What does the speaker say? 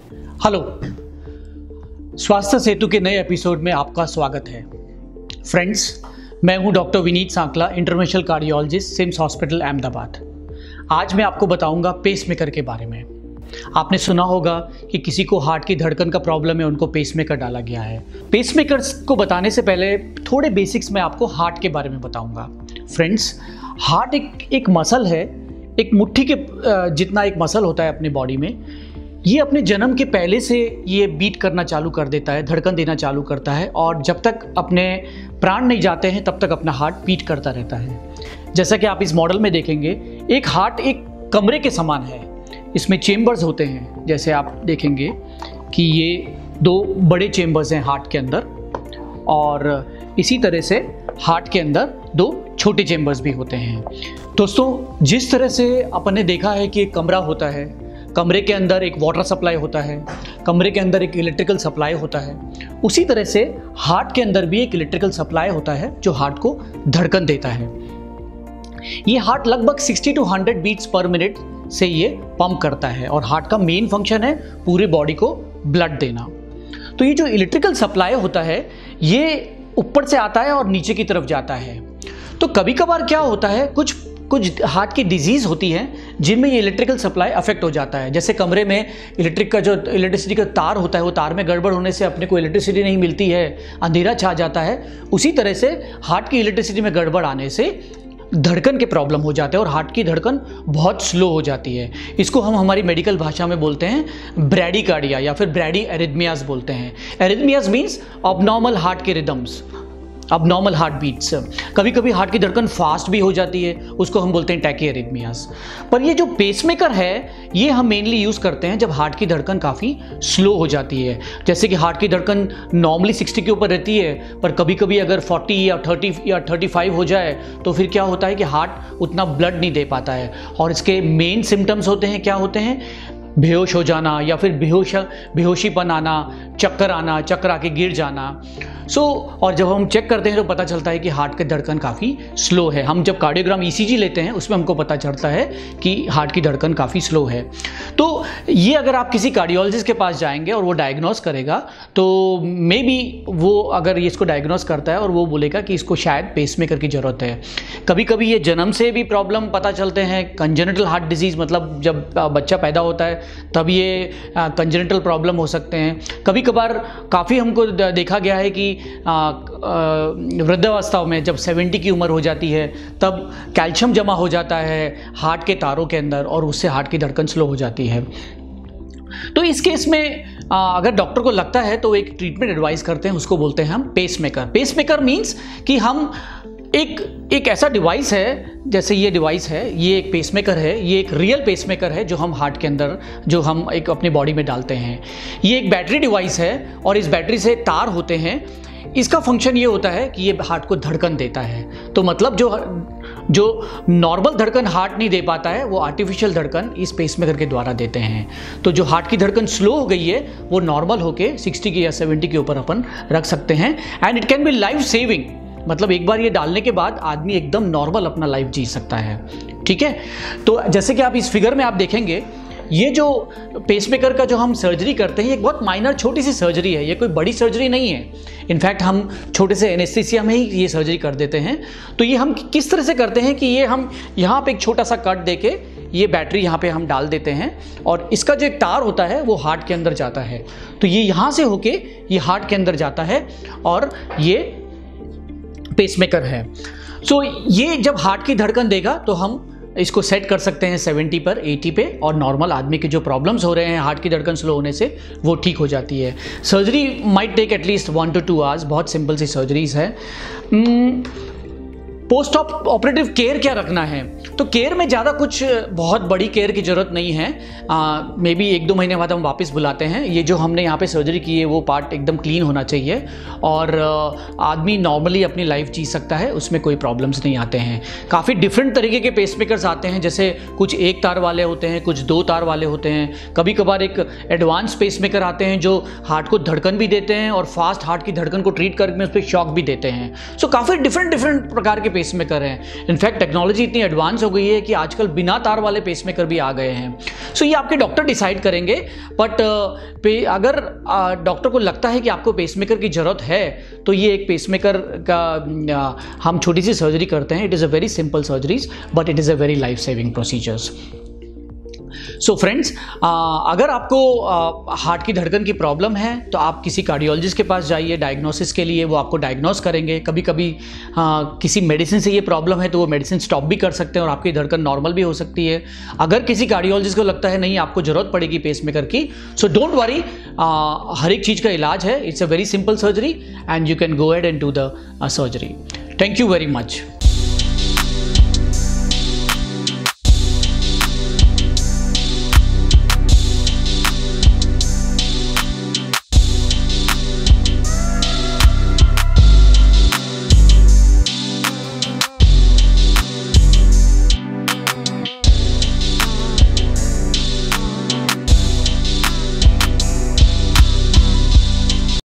Hello, स्वास्थ्य सेतु के नए एपिसोड में आपका स्वागत है। फ्रेंड्स, मैं हूं doctor Vineet Sankla, interventional cardiologist, CIMS hospital Ahmedabad. आज मैं आपको बताऊंगा पेसमेकर के बारे में। आपने सुना होगा कि किसी को हार्ट की धड़कन का प्रॉब्लम है, उनको पेसमेकर डाला गया है। पेसमेकर को बताने से पहले थोड़े बेसिक्स मैं आपको हार्ट के बारे में बताऊंगा। फ्रेंड्स, हार्ट एक मसल है, एक मुट्ठी के जितना एक मसल होता है अपनी बॉडी में। ये अपने जन्म के पहले से ये बीट करना चालू कर देता है, धड़कन देना चालू करता है, और जब तक अपने प्राण नहीं जाते हैं तब तक अपना हार्ट बीट करता रहता है। जैसा कि आप इस मॉडल में देखेंगे, एक हार्ट एक कमरे के समान है। इसमें चेम्बर्स होते हैं, जैसे आप देखेंगे कि ये दो बड़े चेम्बर्स हैं हार्ट के अंदर, और इसी तरह से हार्ट के अंदर दो छोटे चेम्बर्स भी होते हैं। दोस्तों, जिस तरह से अपन ने देखा है कि एक कमरा होता है, कमरे के अंदर एक वाटर सप्लाई होता है, कमरे के अंदर एक इलेक्ट्रिकल सप्लाई होता है, उसी तरह से हार्ट के अंदर भी एक इलेक्ट्रिकल सप्लाई होता है जो हार्ट को धड़कन देता है। ये हार्ट लगभग 60 to 100 बीट्स पर मिनट से ये पंप करता है, और हार्ट का मेन फंक्शन है पूरी बॉडी को ब्लड देना। तो ये जो इलेक्ट्रिकल सप्लाई होता है, ये ऊपर से आता है और नीचे की तरफ जाता है। तो कभी कभार क्या होता है, कुछ हार्ट की डिजीज़ होती है जिनमें ये इलेक्ट्रिकल सप्लाई अफेक्ट हो जाता है। जैसे कमरे में इलेक्ट्रिसिटी का तार होता है, वो तार में गड़बड़ होने से अपने को इलेक्ट्रिसिटी नहीं मिलती है, अंधेरा छा जाता है। उसी तरह से हार्ट की इलेक्ट्रिसिटी में गड़बड़ आने से धड़कन के प्रॉब्लम हो जाते हैं और हार्ट की धड़कन बहुत स्लो हो जाती है। इसको हम हमारी मेडिकल भाषा में बोलते हैं ब्रैडीकार्डिया या फिर ब्रैडी एरिथमियाज बोलते हैं। एरिथमियाज मीन्स अबनॉर्मल हार्ट के रिदम्स, अबनॉर्मल हार्ट बीट्स। कभी कभी हार्ट की धड़कन फास्ट भी हो जाती है, उसको हम बोलते हैं टैकीएरिथमियाज। पर ये जो पेसमेकर है, ये हम मेनली यूज़ करते हैं जब हार्ट की धड़कन काफ़ी स्लो हो जाती है। जैसे कि हार्ट की धड़कन नॉर्मली 60 के ऊपर रहती है, पर कभी कभी अगर 40 या 30 या 35 हो जाए तो फिर क्या होता है कि हार्ट उतना ब्लड नहीं दे पाता है, और इसके मेन सिम्टम्स होते हैं, क्या होते हैं, बेहोश हो जाना या फिर बेहोशीपन आना, चक्कर आना, चक्कर आके गिर जाना। और जब हम चेक करते हैं तो पता चलता है कि हार्ट की धड़कन काफ़ी स्लो है। हम जब कार्डियोग्राम ईसीजी लेते हैं उसमें हमको पता चलता है कि हार्ट की धड़कन काफ़ी स्लो है। तो ये अगर आप किसी कार्डियोलॉजिस्ट के पास जाएंगे और वो डायग्नोस करेगा, तो मे बी वो अगर ये इसको डायग्नोस करता है और वो बोलेगा कि इसको शायद पेसमेकर की ज़रूरत है। कभी कभी ये जन्म से भी प्रॉब्लम पता चलते हैं, कंजेनिटल हार्ट डिजीज़, मतलब जब बच्चा पैदा होता है तब ये कंजेनिटल प्रॉब्लम हो सकते हैं। कभी कभार काफ़ी हमको देखा गया है कि वृद्धावस्था में जब 70 की उम्र हो जाती है तब कैल्शियम जमा हो जाता है हार्ट के तारों के अंदर, और उससे हार्ट की धड़कन स्लो हो जाती है। तो इस केस में अगर डॉक्टर को लगता है तो एक ट्रीटमेंट एडवाइस करते हैं, उसको बोलते हैं हम पेसमेकर। पेसमेकर मीन्स कि हम एक ऐसा डिवाइस है, जैसे ये डिवाइस है, ये एक पेसमेकर है, ये एक रियल पेसमेकर है जो हम हार्ट के अंदर, जो हम एक अपनी बॉडी में डालते हैं। ये एक बैटरी डिवाइस है और इस बैटरी से तार होते हैं। इसका फंक्शन ये होता है कि ये हार्ट को धड़कन देता है। तो मतलब जो नॉर्मल धड़कन हार्ट नहीं दे पाता है, वो आर्टिफिशियल धड़कन इस पेसमेकर के द्वारा देते हैं। तो जो हार्ट की धड़कन स्लो हो गई है वो नॉर्मल होके 60 के या 70 के ऊपर अपन रख सकते हैं, and it can be life saving. मतलब एक बार ये डालने के बाद आदमी एकदम नॉर्मल अपना लाइफ जी सकता है। ठीक है, तो जैसे कि आप इस फिगर में आप देखेंगे, ये जो पेसमेकर का जो हम सर्जरी करते हैं, ये एक बहुत माइनर छोटी सी सर्जरी है, ये कोई बड़ी सर्जरी नहीं है। इनफैक्ट हम छोटे से एनेस्थीसिया में ही ये सर्जरी कर देते हैं। तो ये हम किस तरह से करते हैं कि ये हम यहाँ पे एक छोटा सा कट देके ये बैटरी यहाँ पे हम डाल देते हैं, और इसका जो एक तार होता है वो हार्ट के अंदर जाता है। तो ये यहाँ से होके ये हार्ट के अंदर जाता है और ये पेसमेकर है। ये जब हार्ट की धड़कन देगा तो हम इसको सेट कर सकते हैं 70 पर, 80 पे, और नॉर्मल आदमी के जो प्रॉब्लम्स हो रहे हैं हार्ट की धड़कन स्लो होने से वो ठीक हो जाती है। Surgery might take at least 1 to 2 hours, बहुत सिंपल सी सर्जरीज है। पोस्ट ऑपरेटिव केयर क्या रखना है, तो केयर में ज़्यादा कुछ बहुत बड़ी केयर की ज़रूरत नहीं है। मे बी 1-2 महीने बाद हम वापस बुलाते हैं। ये जो हमने यहाँ पे सर्जरी की है वो पार्ट एकदम क्लीन होना चाहिए, और आदमी नॉर्मली अपनी लाइफ जी सकता है, उसमें कोई प्रॉब्लम्स नहीं आते हैं। काफ़ी डिफरेंट तरीके के पेसमेकर्स आते हैं, जैसे कुछ 1 तार वाले होते हैं, कुछ 2 तार वाले होते हैं। कभी कभार एक एडवांस पेसमेकर आते हैं जो हार्ट को धड़कन भी देते हैं और फास्ट हार्ट की धड़कन को ट्रीट करके उस पर शॉक भी देते हैं। सो काफ़ी डिफरेंट प्रकार के पेसमेकर हैं। इनफैक्ट टेक्नोलॉजी इतनी एडवांस हो गई है कि आजकल बिना तार वाले पेसमेकर भी आ गए हैं। सो ये आपके डॉक्टर डिसाइड करेंगे, बट अगर डॉक्टर को लगता है कि आपको पेसमेकर की ज़रूरत है तो ये एक पेसमेकर का हम छोटी सी सर्जरी करते हैं। It is a very simple surgeries but it is a very life saving procedures. So friends, अगर आपको हार्ट की धड़कन की प्रॉब्लम है तो आप किसी कार्डियोलॉजिस्ट के पास जाइए डायग्नोसिस के लिए। वो आपको डायग्नोस करेंगे। कभी कभी किसी मेडिसिन से ये प्रॉब्लम है तो वो मेडिसिन स्टॉप भी कर सकते हैं और आपकी धड़कन नॉर्मल भी हो सकती है। अगर किसी कार्डियोलॉजिस्ट को लगता है नहीं आपको ज़रूरत पड़ेगी पेसमेकर की, सो डोंट वरी, हर एक चीज़ का इलाज है। It's a very simple surgery and you can go ahead and do the surgery. Thank you very much.